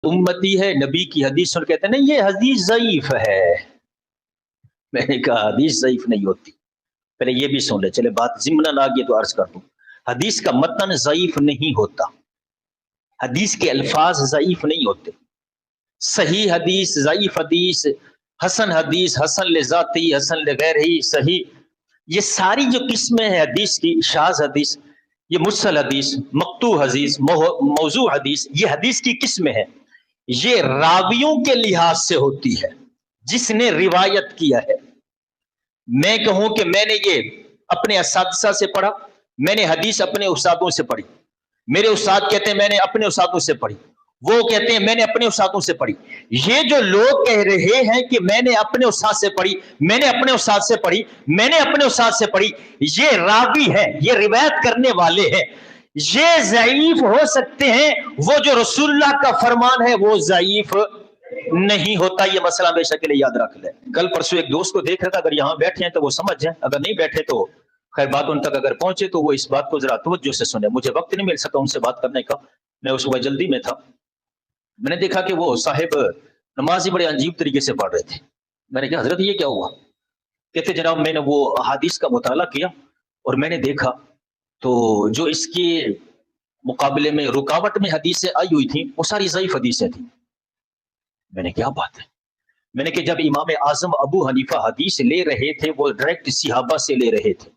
उम्मती है, नबी की हदीस सुन कहते हैं नहीं ये हदीस ज़ईफ है। मैंने कहा हदीस ज़ईफ नहीं होती, पहले ये भी सुन ले, चले बात ज़िम्नन आ गई तो अर्ज कर दूं। हदीस का मतन ज़ईफ नहीं होता, हदीस के अल्फाज ज़ईफ नहीं होते। सही हदीस, ज़ईफ हदीस, हसन हदीस, हसन लिज़ाती, हसन लिगैरिही, सही, ये सारी जो किस्में हैं हदीस की, शाज़ हदीस, ये मुर्सल हदीस, मक़तू हदीस, मौजू हदीस, ये हदीस की किस्में हैं। ये रावियों के लिहाज से होती है, जिसने रिवायत किया है। मैं कहूं कि मैंने ये अपने असातिज़ा से पढ़ा, मैंने हदीस अपने उस्तादों से पढ़ी, मेरे उस्ताद कहते हैं मैंने अपने उस्तादों से पढ़ी, वो कहते हैं मैंने अपने उस्तादों से पढ़ी। ये जो लोग कह रहे हैं कि मैंने अपने उस्ताद से पढ़ी, मैंने अपने उस्ताद से पढ़ी, मैंने अपने उस्ताद से पढ़ी, ये रावी है, ये रिवायत करने वाले हैं। ये ज़ईफ हो सकते हैं, वो जो रसूलुल्लाह का फरमान है वो ज़ईफ नहीं होता। ये मसला हमेशा के लिए याद रख ले। कल परसों एक दोस्त को देख रहा था, अगर यहां बैठे हैं तो वो समझ जाए, अगर नहीं बैठे तो खैर बात उन तक अगर पहुंचे तो वो इस बात को जरा तवज्जो से सुने। मुझे वक्त नहीं मिल सका उनसे बात करने का, मैं उस वक्त जल्दी में था। मैंने देखा कि वो साहिब नमाज ही बड़े अजीब तरीके से पढ़ रहे थे। मैंने कहा हजरत ये क्या हुआ? कहते जनाब मैंने वो अहादीस का मुताला किया और मैंने देखा तो जो इसके मुकाबले में रुकावट में हदीसें आई हुई थी वो सारी ज़ईफ हदीसें थी। मैंने क्या बात है, मैंने कि जब इमाम आजम अबू हनीफा हदीस ले रहे थे वो डायरेक्ट सिहाबा से ले रहे थे।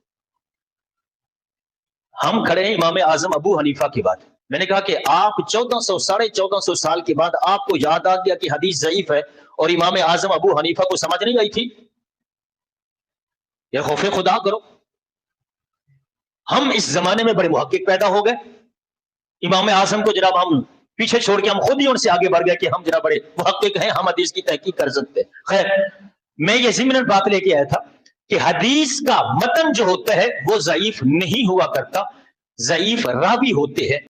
हम खड़े हैं इमाम आजम अबू हनीफा की बात। मैंने कहा कि आप 1400 साढ़े 1400 साल के बाद आपको याद आ गया कि हदीस ज़ईफ है और इमाम आजम अबू हनीफा को समझ नहीं आई थी? या खौफे खुदा करो। हम इस जमाने में बड़े मुहक्किक पैदा हो गए, इमाम आजम को जनाब हम पीछे छोड़ के हम खुद ही उनसे आगे बढ़ गए कि हम जरा बड़े मुहक्किक हैं, हम हदीस की तहकीक कर सकते हैं। खैर मैं ये ज़िम्नन बात लेके आया था कि हदीस का मतन जो होता है वो ज़ईफ नहीं हुआ करता, ज़ईफ रावी होते हैं।